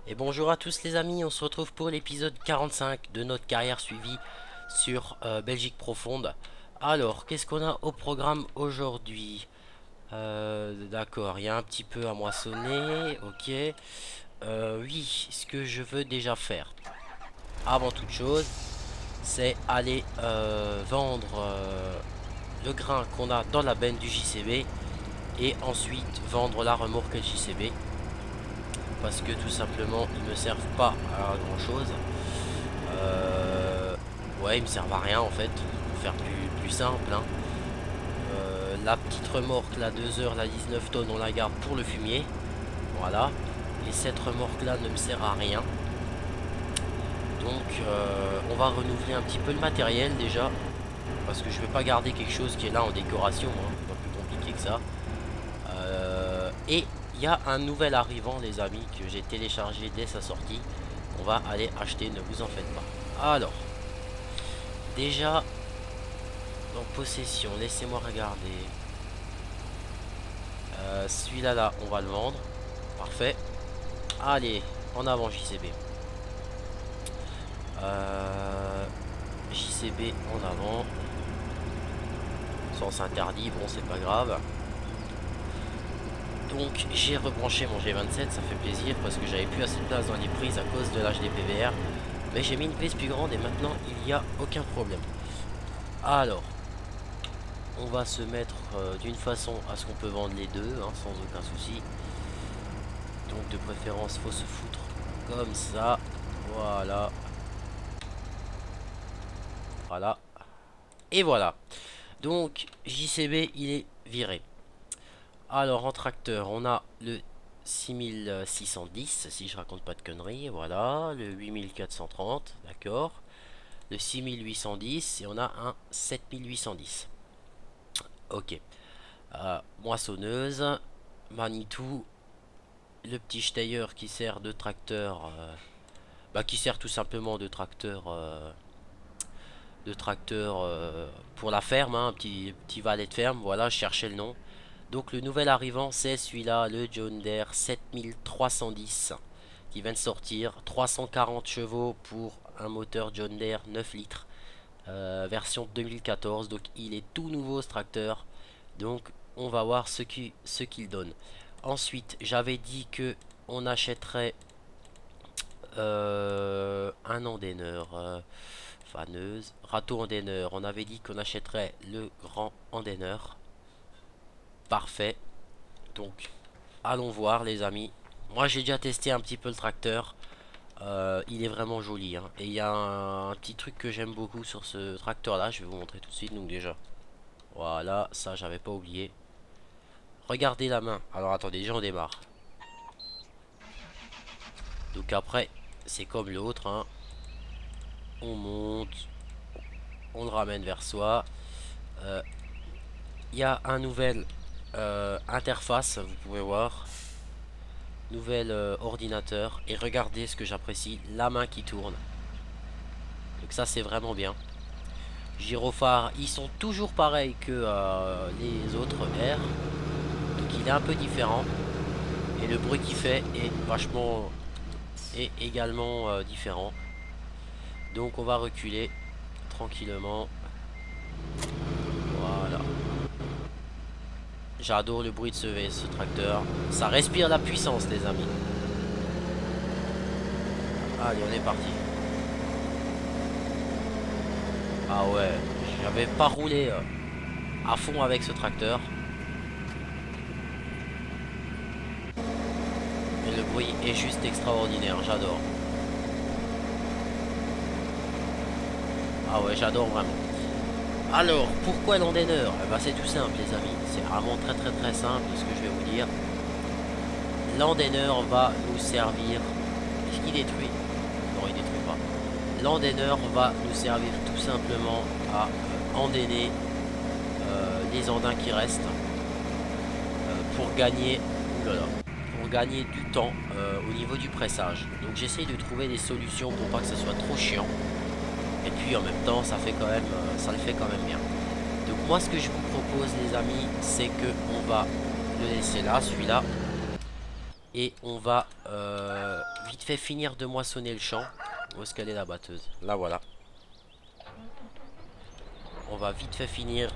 Et bonjour à tous les amis, on se retrouve pour l'épisode 45 de notre carrière suivie sur Belgique profonde. Alors, qu'est-ce qu'on a au programme aujourd'hui? D'accord, il y a un petit peu à moissonner, ok. Oui, ce que je veux déjà faire, avant toute chose, c'est aller vendre le grain qu'on a dans la benne du JCB et ensuite vendre la remorque JCB. Parce que tout simplement, ils me servent pas à grand chose. Euh, ouais, ils me servent à rien en fait, pour faire plus simple, hein. La petite remorque, la 2 heures, la 19 tonnes, on la garde pour le fumier. Voilà. Et cette remorque là ne me sert à rien. Donc on va renouveler un petit peu le matériel déjà. Parce que je vais pas garder quelque chose qui est là en décoration, hein. C'est pas plus compliqué que ça. Et il y a un nouvel arrivant les amis que j'ai téléchargé dès sa sortie. On va aller acheter, ne vous en faites pas. Alors, déjà en possession, laissez-moi regarder. Celui-là, là, on va le vendre. Parfait. Allez, en avant JCB. JCB en avant. Sens interdit, bon, c'est pas grave. Donc, j'ai rebranché mon G27, ça fait plaisir parce que j'avais plus assez de place dans les prises à cause de l'HDPVR. Mais j'ai mis une prise plus grande et maintenant, il n'y a aucun problème. Alors, on va se mettre d'une façon à ce qu'on peut vendre les deux, hein, sans aucun souci. Donc de préférence faut se foutre comme ça. Voilà. Voilà. Et voilà. Donc JCB il est viré. Alors en tracteur on a le 6610 si je raconte pas de conneries. Voilà. Le 8430. D'accord. Le 6810 et on a un 7810. Ok. Moissonneuse. Manitou. Le petit Steyr qui sert de tracteur. Qui sert tout simplement de tracteur pour la ferme, hein, un petit valet de ferme, voilà, je cherchais le nom. Donc le nouvel arrivant c'est celui-là, le John Deere 7310 qui vient de sortir, 340 chevaux pour un moteur John Deere 9 litres, version 2014, donc il est tout nouveau ce tracteur, donc on va voir ce qu'il donne. Ensuite j'avais dit que on achèterait un endaineur, faneuse, râteau endaineur. On avait dit qu'on achèterait le grand endaineur. Parfait. Donc, allons voir, les amis. Moi, j'ai déjà testé un petit peu le tracteur. Il est vraiment joli, hein. Et il y a un petit truc que j'aime beaucoup sur ce tracteur-là. Je vais vous montrer tout de suite. Donc déjà, voilà, ça, j'avais pas oublié. Regardez la main. Alors, attendez, déjà, on démarre. Donc après, c'est comme l'autre, hein. On monte, on le ramène vers soi. Il y a un nouvel interface, vous pouvez voir. Nouvel ordinateur. Et regardez ce que j'apprécie, la main qui tourne. Donc ça c'est vraiment bien. Gyrophares, ils sont toujours pareils que les autres R. Donc il est un peu différent. Et le bruit qu'il fait est vachement... est également différent. Donc on va reculer tranquillement. Voilà. J'adore le bruit de ce tracteur. Ça respire la puissance, les amis. Allez, on est parti. Ah ouais, j'avais pas roulé à fond avec ce tracteur. Et le bruit est juste extraordinaire, j'adore. Ah ouais, j'adore vraiment. Alors, pourquoi l'endaineur? Eh ben, c'est tout simple, les amis. C'est vraiment très simple ce que je vais vous dire. L'endaineur va nous servir. Est-ce qu'il détruit? Non, il détruit pas. L'endaineur va nous servir tout simplement à endainer les andins qui restent pour gagner, oulala, pour gagner du temps au niveau du pressage. Donc j'essaye de trouver des solutions pour pas que ça soit trop chiant. Et puis en même temps, ça fait quand même, ça le fait quand même bien. Donc moi, ce que je vous propose, les amis, c'est que on va le laisser là, celui-là, et on va vite fait finir de moissonner le champ. Où est-ce qu'elle est la batteuse? Là voilà. On va vite fait finir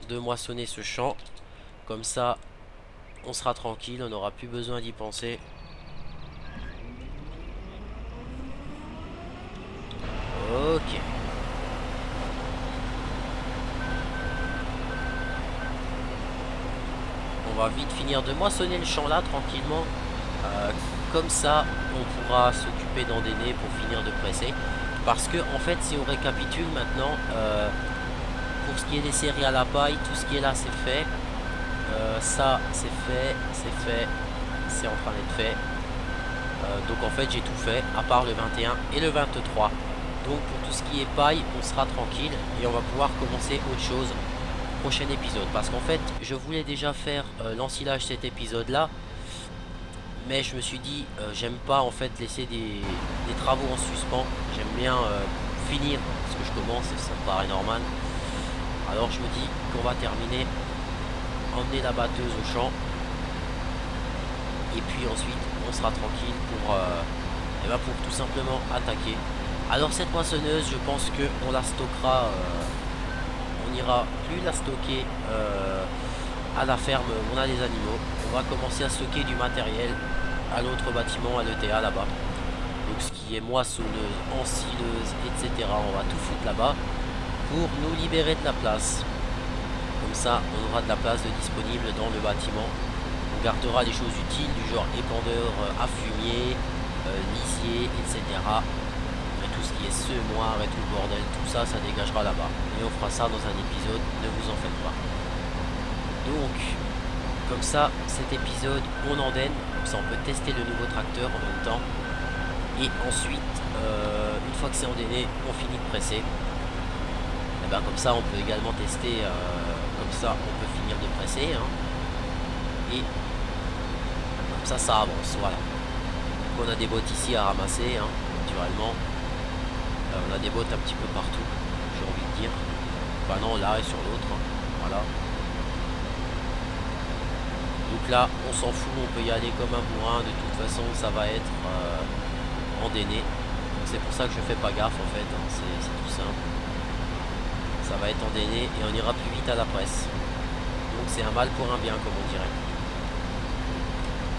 de moissonner ce champ. Comme ça, on sera tranquille, on n'aura plus besoin d'y penser. Ok. On va vite finir de moissonner le champ là, tranquillement. Comme ça, on pourra s'occuper d'endainer pour finir de presser. Parce que, en fait, si on récapitule maintenant, pour ce qui est des séries à la paille, tout ce qui est là, c'est fait. Ça, c'est fait, c'est en train d'être fait. Donc, en fait, j'ai tout fait, à part le 21 et le 23. Donc, pour tout ce qui est paille, on sera tranquille et on va pouvoir commencer autre chose prochain épisode. Parce qu'en fait, je voulais déjà faire l'ensilage cet épisode-là. Mais je me suis dit, j'aime pas en fait laisser des travaux en suspens. J'aime bien finir ce que je commence et ça me paraît normal. Alors je me dis qu'on va terminer, emmener la batteuse au champ. Et puis ensuite on sera tranquille pour tout simplement attaquer. Alors cette moissonneuse, je pense qu'on la stockera, on n'ira plus la stocker à la ferme où on a des animaux. On va commencer à stocker du matériel à l'autre bâtiment, à l'ETA là-bas. Donc ce qui est moissonneuse, ensileuse, etc. On va tout foutre là-bas pour nous libérer de la place. Comme ça, on aura de la place de disponible dans le bâtiment. On gardera des choses utiles du genre épandeur à fumier, lisier, etc. Et tout ce qui est semoir et tout le bordel, tout ça, ça dégagera là-bas. Et on fera ça dans un épisode, ne vous en faites pas. Donc, comme ça, cet épisode, on endaine. Comme ça, on peut tester le nouveau tracteur en même temps. Et ensuite, une fois que c'est endainé, on finit de presser. Et ben, comme ça, on peut également tester. Comme ça, on peut finir de presser. Hein. Et comme ça avance. Voilà. Donc, on a des bottes ici à ramasser, hein, naturellement. On a des bottes un petit peu partout, j'ai envie de dire. Enfin, non, là et sur l'autre. Hein. Voilà. Donc là, on s'en fout, on peut y aller comme un bourrin. De toute façon, ça va être endainé. Donc c'est pour ça que je fais pas gaffe en fait. Hein. C'est tout simple. Ça va être endainé et on ira plus vite à la presse. Donc c'est un mal pour un bien, comme on dirait.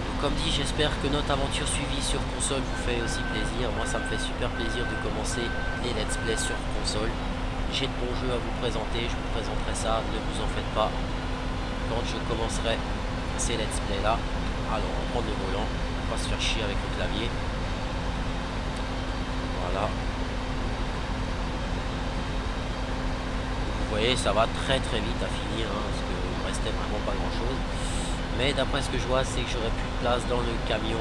Donc comme dit, j'espère que notre aventure suivie sur console vous fait aussi plaisir. Moi, ça me fait super plaisir de commencer les let's play sur console. J'ai de bons jeux à vous présenter. Je vous présenterai ça. Ne vous en faites pas. Quand je commencerai ces let's play là. Alors on va prendre le volant, on va se faire chier avec le clavier. Voilà. Vous voyez, ça va très vite à finir, hein, parce qu'il ne restait vraiment pas grand chose. Mais d'après ce que je vois, c'est que j'aurai plus de place dans le camion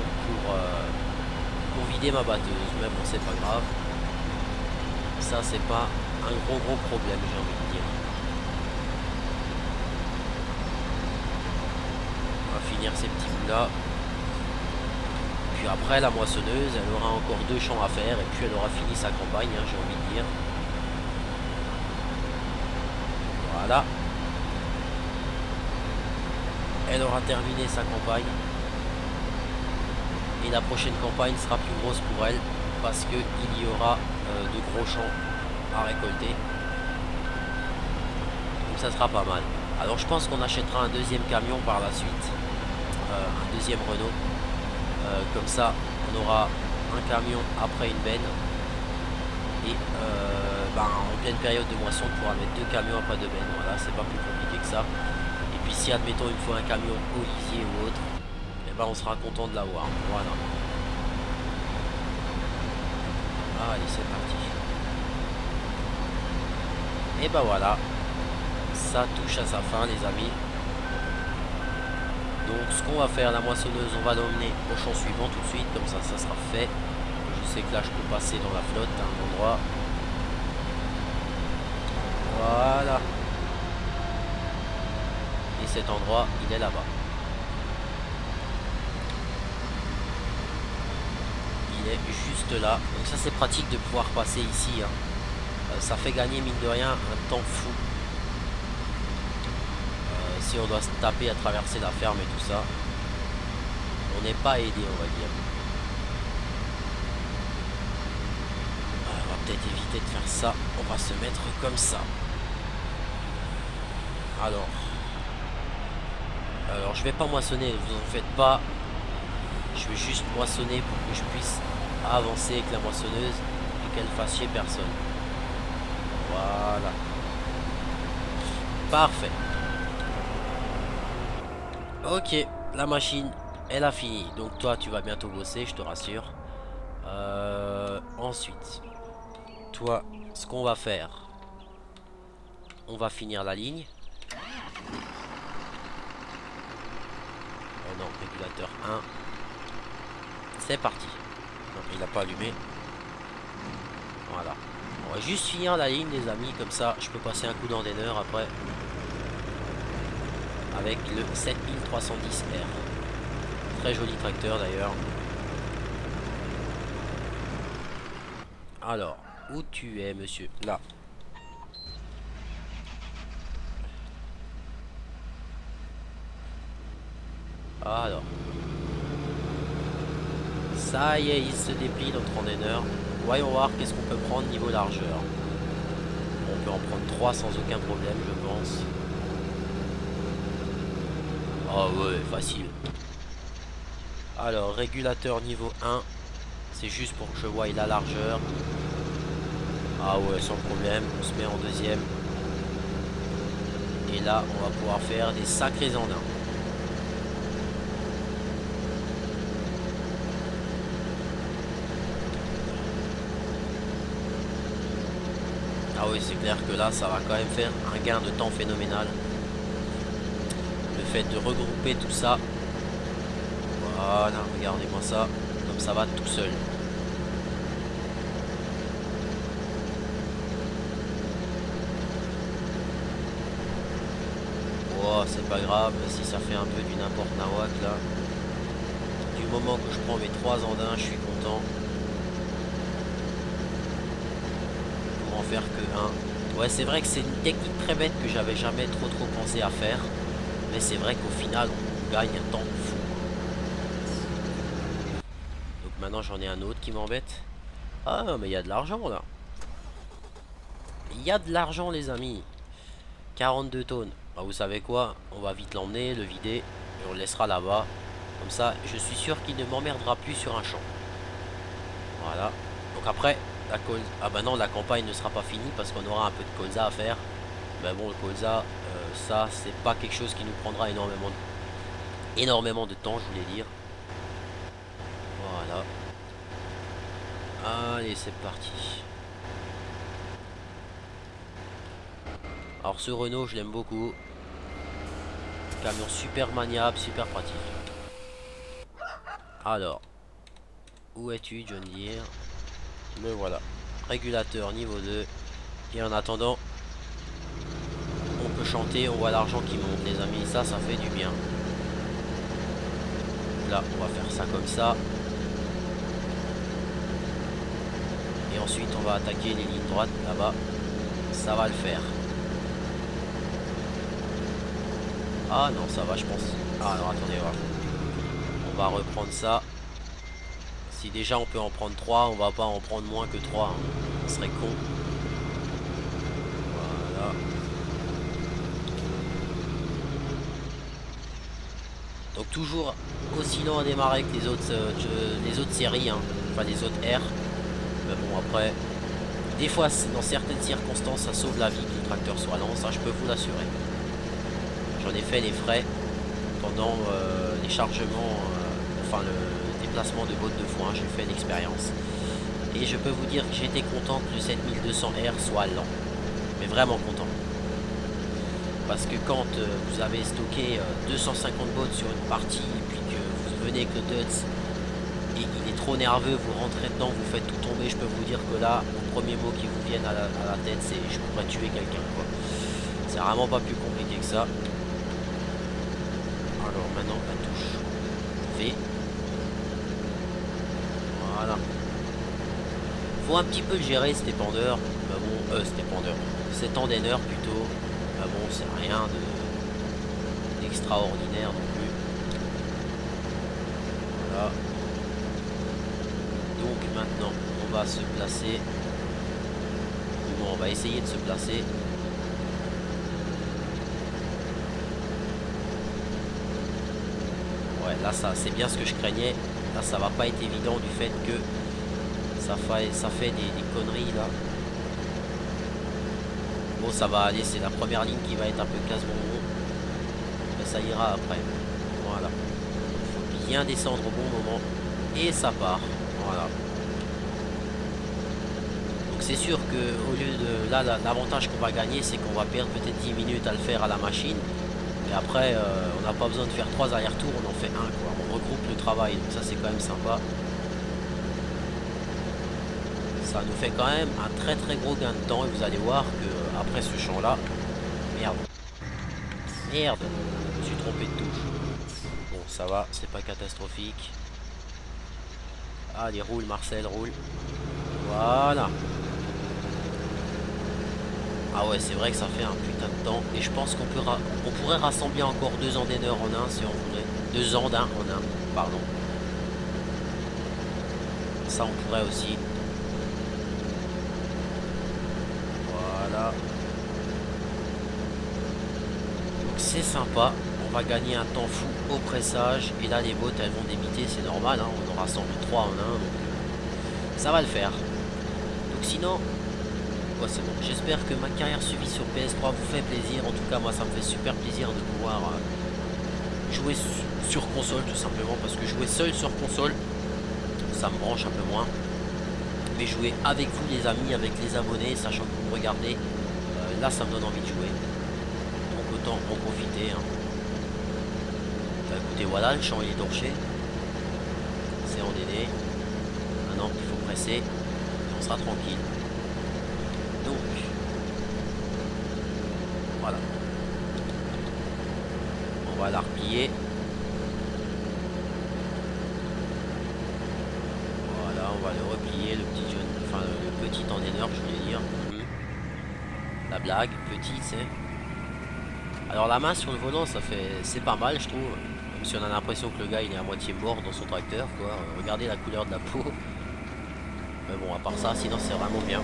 pour vider ma batteuse. Mais bon, c'est pas grave. Ça, c'est pas un gros problème, j'ai envie de dire. Finir ces petits bouts là, puis après la moissonneuse elle aura encore 2 champs à faire et puis elle aura fini sa campagne, hein, j'ai envie de dire. Voilà, elle aura terminé sa campagne et la prochaine campagne sera plus grosse pour elle parce que il y aura de gros champs à récolter, donc ça sera pas mal. Alors je pense qu'on achètera un deuxième camion par la suite, un deuxième Renault. Comme ça, on aura un camion après une benne. Et en pleine période de moisson, on pourra mettre 2 camions après 2 bennes. Voilà, c'est pas plus compliqué que ça. Et puis si, admettons, il faut un camion au lisier ou autre, et ben on sera content de l'avoir. Voilà. Allez, c'est parti. Et ben voilà. Ça touche à sa fin, les amis. Donc ce qu'on va faire, la moissonneuse, on va l'emmener au champ suivant tout de suite, comme ça sera fait. Je sais que là je peux passer dans la flotte à un endroit. Voilà. Et cet endroit, il est là-bas. Il est juste là. Donc ça c'est pratique de pouvoir passer ici. Hein. Ça fait gagner mine de rien un temps fou. Si on doit se taper à traverser la ferme et tout ça. On n'est pas aidé, on va dire. On va peut-être éviter de faire ça. On va se mettre comme ça. Alors je vais pas moissonner, vous en faites pas. Je vais juste moissonner pour que je puisse avancer avec la moissonneuse et qu'elle fasse chier personne. Voilà. Parfait. Ok, la machine, elle a fini. Donc toi, tu vas bientôt bosser, je te rassure. Ensuite, toi, ce qu'on va faire, on va finir la ligne. Oh non, régulateur 1. C'est parti. Non, il n'a pas allumé. Voilà. On va juste finir la ligne, les amis. Comme ça, je peux passer un coup d'endaineur après. Avec le 7310R. Très joli tracteur d'ailleurs. Alors, où tu es, monsieur? Là. Alors. Ça y est, il se déplie notre endaineur. Voyons voir qu'est-ce qu'on peut prendre niveau largeur. On peut en prendre 3 sans aucun problème, je pense. Oh ouais, facile. Alors, régulateur niveau 1. C'est juste pour que je voie la largeur. Ah ouais, sans problème. On se met en deuxième. Et là, on va pouvoir faire des sacrés andins. Ah oui, c'est clair que là, ça va quand même faire un gain de temps phénoménal. Le fait de regrouper tout ça. Voilà, regardez-moi ça. Comme ça va tout seul. Oh, c'est pas grave si ça fait un peu du n'importe nawak là. Du moment que je prends mes 3 andins, je suis content. Pour en faire que un. Ouais, c'est vrai que c'est une technique très bête que j'avais jamais trop pensé à faire. Mais c'est vrai qu'au final, on gagne un temps fou. Donc maintenant, j'en ai un autre qui m'embête. Ah, mais il y a de l'argent là. Il y a de l'argent, les amis. 42 tonnes. Bah, vous savez quoi? On va vite l'emmener, le vider. Et on le laissera là-bas. Comme ça, je suis sûr qu'il ne m'emmerdera plus sur un champ. Voilà. Donc après, la colza... Ah bah non, la campagne ne sera pas finie parce qu'on aura un peu de colza à faire. Mais bon, le colza, ça, c'est pas quelque chose qui nous prendra énormément de temps, je voulais dire. Voilà. Allez, c'est parti. Alors ce Renault, je l'aime beaucoup. Camion super maniable, super pratique. Alors, où es-tu, John Deere? Me voilà. Régulateur niveau 2. Et en attendant, on peut chanter, on voit l'argent qui monte, les amis. Ça fait du bien. Là, on va faire ça comme ça. Et ensuite, on va attaquer les lignes droites là-bas. Ça va le faire. Ah non, ça va, je pense. Ah, alors attendez, voir. On va reprendre ça. Si déjà on peut en prendre 3, on va pas en prendre moins que 3. Hein. Ce serait con. Voilà. Donc toujours aussi lent à démarrer que les autres séries, hein. Enfin les autres R. Mais bon après, des fois dans certaines circonstances ça sauve la vie que le tracteur soit lent, ça je peux vous l'assurer. J'en ai fait les frais pendant les chargements, enfin le déplacement de bottes de foin, j'ai fait l'expérience. Et je peux vous dire que j'étais content que le 7200R soit lent. Mais vraiment content. Parce que quand vous avez stocké 250 bottes sur une partie et puis que vous venez avec le Duts et il est trop nerveux, vous rentrez dedans, vous faites tout tomber, je peux vous dire que là, le premier mot qui vous vient à la tête, c'est je pourrais tuer quelqu'un, quoi. C'est vraiment pas plus compliqué que ça. Alors maintenant la touche V. Voilà. Faut un petit peu le gérer cet épandeur. Bah bon, cet épandeur. Cet endaineur plutôt. Bah bon, c'est rien d'extraordinaire non plus. Voilà. Donc maintenant, on va se placer. Bon, on va essayer de se placer. Ouais, là, ça, c'est bien ce que je craignais. Là, ça va pas être évident du fait que ça fait des conneries, là. Bon, ça va aller, c'est la première ligne qui va être un peu casse-bonbon. Mais ça ira après. Voilà. Il faut bien descendre au bon moment. Et ça part. Voilà. Donc c'est sûr que au lieu de... Là, l'avantage qu'on va gagner, c'est qu'on va perdre peut-être 10 minutes à le faire à la machine. Mais après, on n'a pas besoin de faire 3 allers-retours, on en fait un, quoi. On regroupe le travail. Donc ça, c'est quand même sympa. Ça nous fait quand même un très très gros gain de temps. Et vous allez voir que après ce champ-là... Merde. Merde. Je me suis trompé de touche. Bon, ça va, c'est pas catastrophique. Allez, roule Marcel, roule. Voilà. Ah ouais, c'est vrai que ça fait un putain de temps. Et je pense qu'on pourrait rassembler encore 2 andaineurs en un si on voulait. 2 andins en un, pardon. Ça, on pourrait aussi. Voilà. Donc c'est sympa. On va gagner un temps fou au pressage. Et là, les bottes, elles vont débiter, c'est normal. Hein. On en rassemble 3 en un. Donc, ça va le faire. Donc sinon... Ouais, c'est bon. J'espère que ma carrière suivie sur PS3 vous fait plaisir. En tout cas, moi, ça me fait super plaisir de pouvoir jouer sur console, tout simplement. Parce que jouer seul sur console, ça me branche un peu moins. Mais jouer avec vous, les amis, avec les abonnés, sachant que vous me regardez, là, ça me donne envie de jouer. Donc, autant en profiter. Hein. Bah, écoutez, voilà, le champ, il est torché. C'est endainé. Maintenant, il faut presser. Et on sera tranquille. Donc, voilà. On va la replier. Voilà, on va le replier, le petit jeune, enfin le petit endaineur, je voulais dire. La blague, petit, c'est. Alors la main sur le volant, ça fait, c'est pas mal, je trouve. Même si on a l'impression que le gars il est à moitié mort dans son tracteur, quoi. Regardez la couleur de la peau. Mais bon, à part ça, sinon c'est vraiment bien.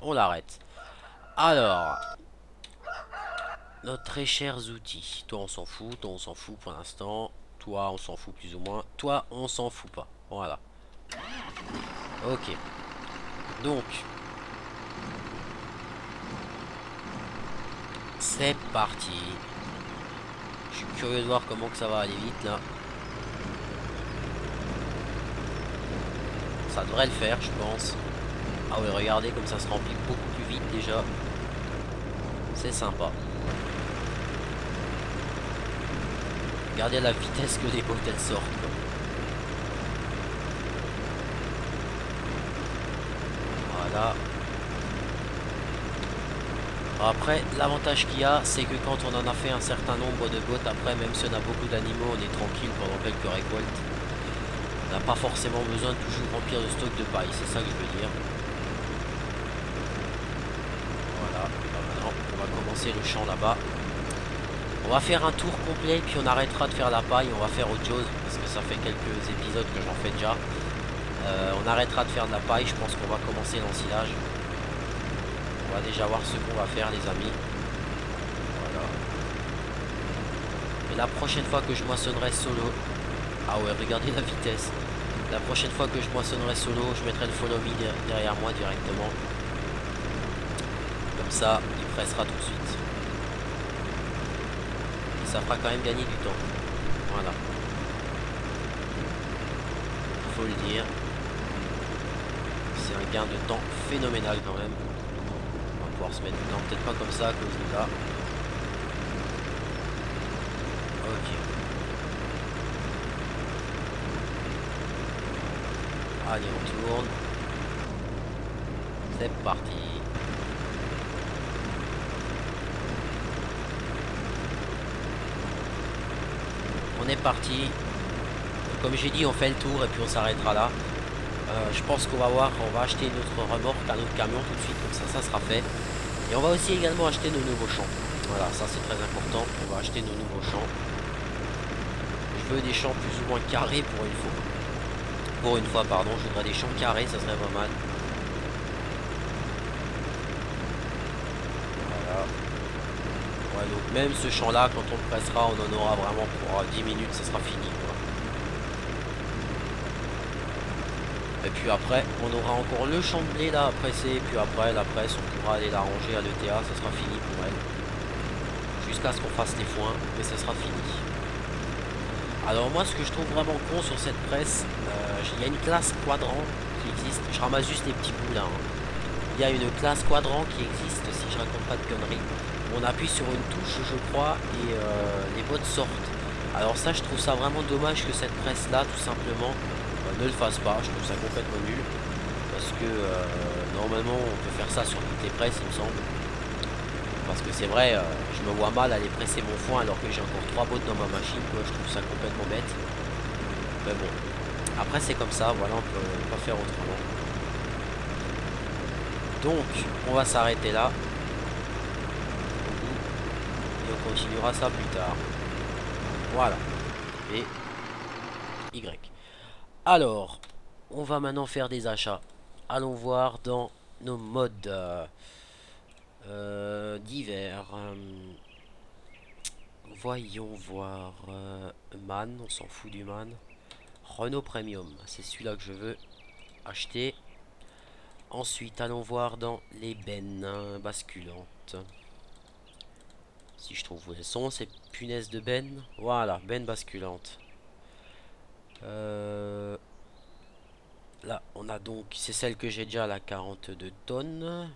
On l'arrête. Alors, nos très chers outils. Toi, on s'en fout. Toi, on s'en fout pour l'instant. Toi, on s'en fout plus ou moins. Toi, on s'en fout pas. Voilà. Ok. Donc, c'est parti. Je suis curieux de voir comment que ça va aller vite là. Ça devrait le faire, je pense. Ah oui, regardez comme ça se remplit beaucoup plus vite déjà. C'est sympa. Regardez la vitesse que les bottes elles sortent. Quoi. Voilà. Après, l'avantage qu'il y a, c'est que quand on en a fait un certain nombre de bottes, après, même si on a beaucoup d'animaux, on est tranquille pendant quelques récoltes. On n'a pas forcément besoin de toujours remplir le stock de paille, c'est ça que je veux dire. Maintenant, on va commencer le champ là-bas. On va faire un tour complet, puis on arrêtera de faire la paille. On va faire autre chose, parce que ça fait quelques épisodes que j'en fais déjà. On arrêtera de faire de la paille. Je pense qu'on va commencer l'ensilage. On va déjà voir ce qu'on va faire, les amis. Voilà. Et la prochaine fois que je moissonnerai solo... Ah ouais, regardez la vitesse. La prochaine fois que je moissonnerai solo, je mettrai le follow me derrière moi directement. Comme ça, il pressera tout de suite. Et ça fera quand même gagner du temps. Voilà. Il faut le dire. C'est un gain de temps phénoménal quand même. On va pouvoir se mettre... Non, peut-être pas comme ça à cause de là. Ok. Allez, on tourne. C'est parti. On est parti. Comme j'ai dit, on fait le tour et puis on s'arrêtera là. Je pense qu'on va voir, on va acheter notre remorque, un autre camion tout de suite, comme ça sera fait. Et on va aussi également acheter nos nouveaux champs. Voilà, ça c'est très important. On va acheter nos nouveaux champs. Je veux des champs plus ou moins carrés pour une fois. Pour une fois, pardon, je voudrais des champs carrés, ça serait pas mal. Voilà. Ouais, donc même ce champ là, quand on le pressera, on en aura vraiment pour 10 minutes, ça sera fini quoi. Et puis après, on aura encore le champ de blé là à presser, et puis après la presse, on pourra aller la ranger à l'ETA, ça sera fini pour elle. Jusqu'à ce qu'on fasse les foins, mais ça sera fini. Alors moi, ce que je trouve vraiment con sur cette presse, il y a une classe quadrant qui existe, je ramasse juste les petits bouts là, hein. Il y a une classe quadrant qui existe, si je raconte pas de conneries. On appuie sur une touche, je crois, et les bottes sortent. Alors ça, je trouve ça vraiment dommage que cette presse-là, tout simplement, ne le fasse pas. Je trouve ça complètement nul. Parce que normalement, on peut faire ça sur toutes les presses, il me semble. Parce que c'est vrai, je me vois mal aller presser mon foin alors que j'ai encore 3 bottes dans ma machine, quoi. Je trouve ça complètement bête. Mais bon, après c'est comme ça, voilà, on peut pas faire autrement. Donc, on va s'arrêter là. Et on continuera ça plus tard. Voilà. Et Y. Alors, on va maintenant faire des achats. Allons voir dans nos modes divers. Voyons voir. Man, on s'en fout du man. Renault Premium, c'est celui-là que je veux acheter. Ensuite, allons voir dans les bennes basculantes. Si je trouve où elles sont, ces punaises de benne. Voilà, benne basculante. Là, on a donc, c'est celle que j'ai déjà, la 42 tonnes.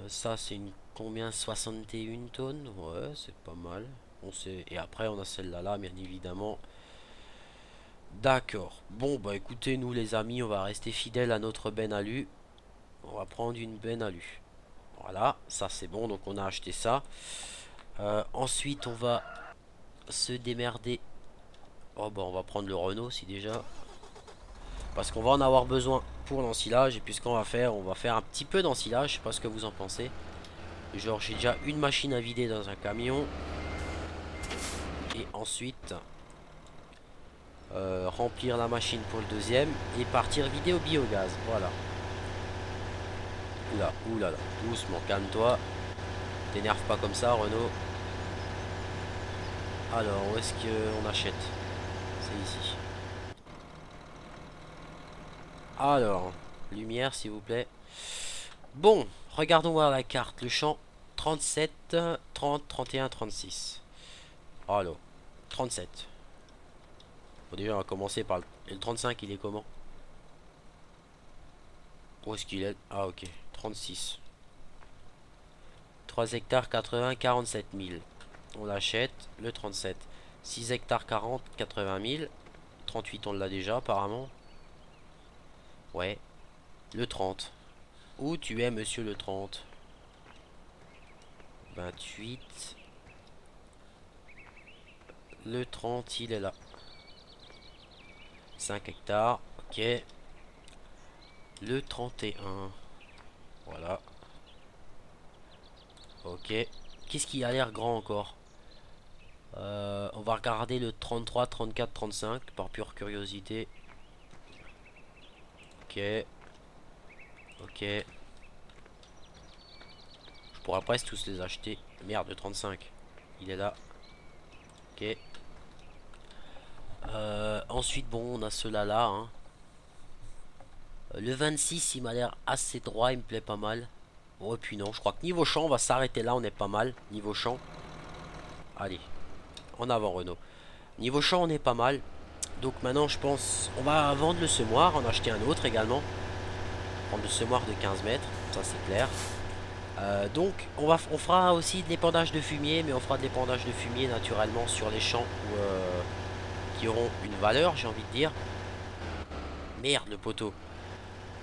Ça, c'est une combien? 61 tonnes. Ouais, c'est pas mal. On sait. Et après, on a celle-là, là, bien évidemment. D'accord. Bon, bah écoutez, nous les amis, on va rester fidèles à notre benne alu. On va prendre une benne alu. Voilà, ça c'est bon, donc on a acheté ça. Ensuite, on va se démerder. Oh, bah on va prendre le Renault si déjà. Parce qu'on va en avoir besoin pour l'ensilage. Et puis ce qu'on va faire, on va faire un petit peu d'ensilage. Je sais pas ce que vous en pensez. Genre j'ai déjà une machine à vider dans un camion. Et ensuite remplir la machine pour le deuxième. Et partir vider au biogaz. Voilà. Oula, oulala. Doucement, calme-toi. T'énerve pas comme ça Renault. Alors où est-ce qu'on achète? C'est ici. Alors, lumière s'il vous plaît. Bon, regardons voir la carte. Le champ 37, 30, 31, 36. Alors, 37. Bon, déjà, on va commencer par le 35. Il est comment? Où est-ce qu'il est? Ah, ok. 36. 3 hectares 80, 47 000. On l'achète. Le 37. 6 hectares 40, 80 000. 38, on l'a déjà, apparemment. Ouais. Le 30. Où tu es, monsieur le 30? 28. Le 30, il est là. 5 hectares. Ok. Le 31. Voilà. Ok. Qu'est-ce qui a l'air grand encore? On va regarder le 33, 34, 35 par pure curiosité. Ok. Ok. Je pourrais presque tous les acheter. Merde, le 35. Il est là. Ok. Ensuite, bon, on a ceux-là là. Hein. Le 26, il m'a l'air assez droit. Il me plaît pas mal. Bon, et puis non. Je crois que niveau champ, on va s'arrêter là. On est pas mal. Niveau champ. Allez. En avant, Renault. Niveau champ, on est pas mal. Donc maintenant, je pense, on va vendre le semoir, en acheter un autre également. Prendre le semoir de 15 mètres, ça c'est clair. Donc, on fera aussi de l'épandage de fumier, mais on fera de l'épandage de fumier naturellement sur les champs qui auront une valeur, j'ai envie de dire. Merde, le poteau.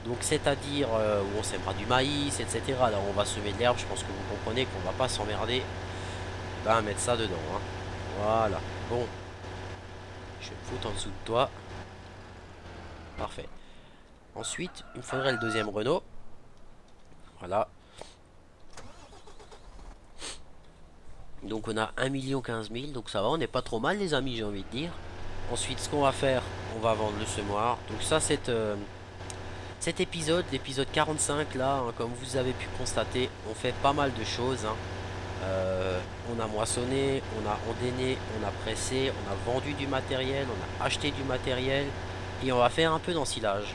Donc, c'est-à-dire où on sèmera du maïs, etc. Là, on va semer de l'herbe, je pense que vous comprenez qu'on va pas s'emmerder. Ben, mettre ça dedans. Hein. Voilà. Bon. Je vais me foutre en dessous de toi. Parfait. Ensuite, il me faudrait le deuxième Renault. Voilà. Donc on a 1 15 000 donc ça va, on n'est pas trop mal les amis, j'ai envie de dire. Ensuite ce qu'on va faire, on va vendre le semoir. Donc ça cet épisode, l'épisode 45 là, hein, comme vous avez pu constater, on fait pas mal de choses, hein. On a moissonné, on a ondéné, on a pressé, on a vendu du matériel, on a acheté du matériel et on va faire un peu d'ensilage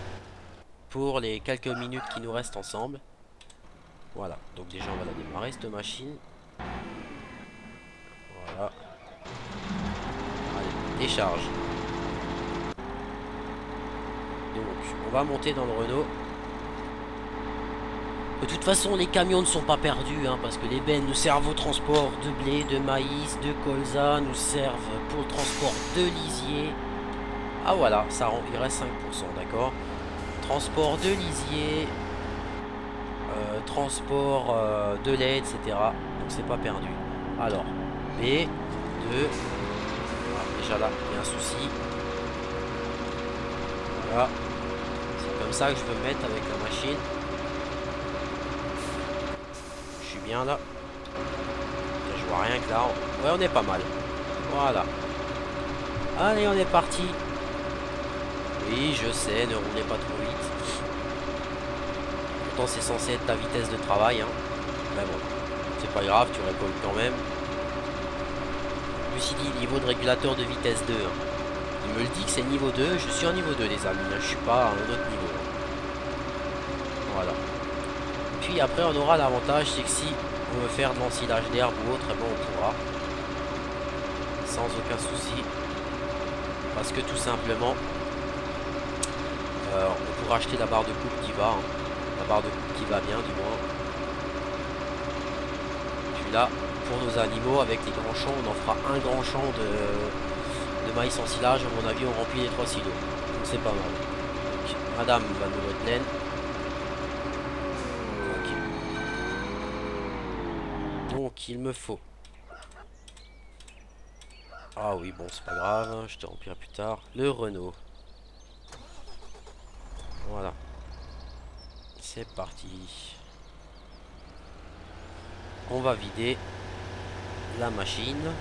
pour les quelques minutes qui nous restent ensemble. Voilà, donc déjà on va la démarrer cette machine. Voilà. Allez, décharge. Donc on va monter dans le Renault. De toute façon les camions ne sont pas perdus, hein, parce que les bennes nous servent au transport de blé, de maïs, de colza, nous servent pour le transport de lisier. Ah voilà, ça rend, il reste 5%, d'accord. Transport de lisier, transport de lait, etc. Donc c'est pas perdu. Alors, B2. Voilà, déjà là, il y a un souci. Voilà. C'est comme ça que je veux me mettre avec la machine. Je suis bien là. Je vois rien que là. Ouais, on est pas mal. Voilà. Allez, on est parti. Oui, je sais, ne roulez pas trop vite. Pourtant, c'est censé être ta vitesse de travail, hein. Mais bon, c'est pas grave, tu récoltes quand même. Je me suis dit niveau de régulateur de vitesse 2, hein. Il me le dit que c'est niveau 2, je suis en niveau 2 les amis, hein. Je suis pas à un autre niveau, hein. Voilà. Puis après on aura l'avantage, c'est que si on veut faire de l'ensilage d'herbe ou autre, bon on pourra. Sans aucun souci. Parce que tout simplement, on pourra acheter la barre de coupe qui va, hein. La barre de coupe qui va bien du moins. Puis là, pour nos animaux, avec les grands champs, on en fera un grand champ de maïs en silage. À mon avis, on remplit les 3 silos. Donc c'est pas mal. Donc, madame va nous mettre laine. Donc il me faut. Ah oui, bon, c'est pas grave. Je te remplirai plus tard. Le Renault. Voilà. C'est parti. On va vider la machine.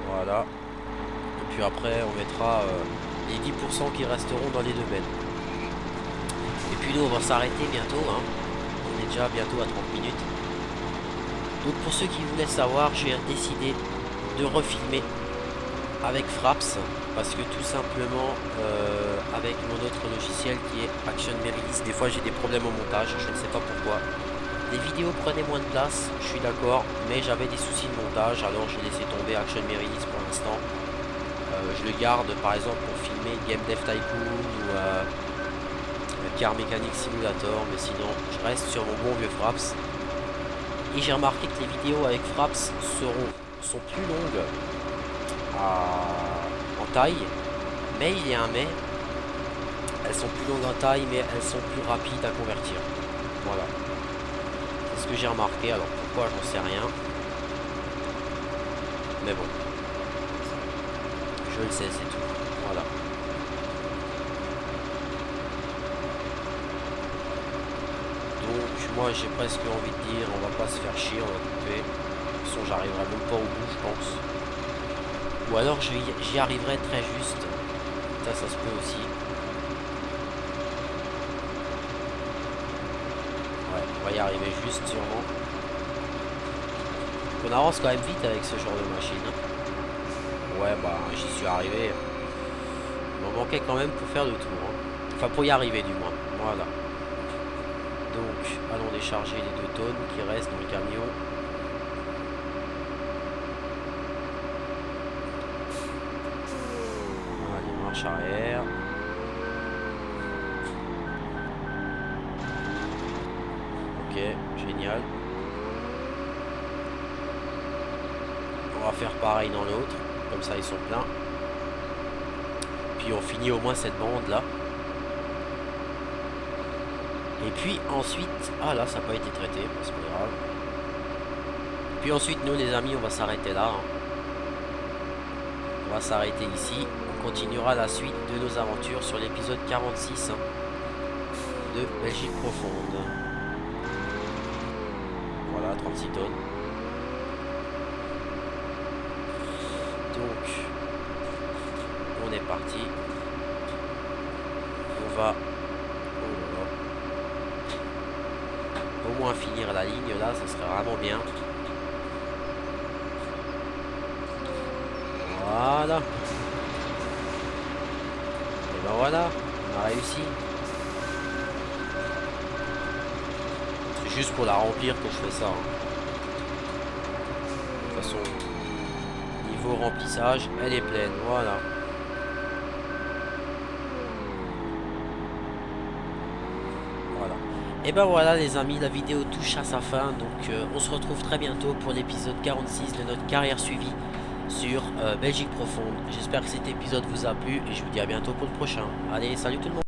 Voilà. Et puis après, on mettra les 10% qui resteront dans les deux bennes. Et puis nous, on va s'arrêter bientôt, hein. On est déjà bientôt à 30 minutes. Donc pour ceux qui voulaient savoir, j'ai décidé de refilmer avec Fraps. Parce que tout simplement, avec mon autre logiciel qui est Action Meredith, des fois j'ai des problèmes au montage, je ne sais pas pourquoi. Les vidéos prenaient moins de place, je suis d'accord, mais j'avais des soucis de montage, alors j'ai laissé tomber Action Meredith pour l'instant. Je le garde par exemple pour filmer Game Dev Tycoon ou Car Mechanic Simulator, mais sinon je reste sur mon bon vieux Fraps. Et j'ai remarqué que les vidéos avec Fraps sont plus longues en taille, mais il y a un mais, elles sont plus longues en taille, mais elles sont plus rapides à convertir. Voilà. C'est ce que j'ai remarqué, alors pourquoi j'en sais rien. Mais bon. Je le sais, c'est tout. Voilà. Donc moi j'ai presque envie de dire, on va pas se faire chier, on va couper. De toute façon j'arriverai même pas au bout je pense. Ou alors j'y arriverai très juste. Ça se peut aussi. Ouais, on va y arriver juste sûrement. On avance quand même vite avec ce genre de machine. Ouais bah j'y suis arrivé. Il m'en manquait quand même pour faire le tour, hein. Enfin pour y arriver du moins. Voilà. Donc allons décharger les 2 tonnes qui restent dans le camion. Allez, marche arrière. Ok, génial. On va faire pareil dans l'autre. Comme ça ils sont pleins. Puis on finit au moins cette bande là. Et puis ensuite, ah là ça n'a pas été traité, c'est pas grave. Puis ensuite nous les amis on va s'arrêter là, hein. On va s'arrêter ici. On continuera la suite de nos aventures sur l'épisode 46, hein. de Belgique profonde. Voilà, 36 tonnes. Donc, on est parti. On va au moins finir la ligne là, ça serait vraiment bien. Voilà. Et ben voilà, on a réussi. C'est juste pour la remplir que je fais ça. Hein. De toute façon, niveau remplissage, elle est pleine. Voilà. Voilà. Et ben voilà les amis, la vidéo touche à sa fin. Donc on se retrouve très bientôt pour l'épisode 46 de notre carrière suivie sur Belgique profonde. J'espère que cet épisode vous a plu et je vous dis à bientôt pour le prochain. Allez, salut tout le monde.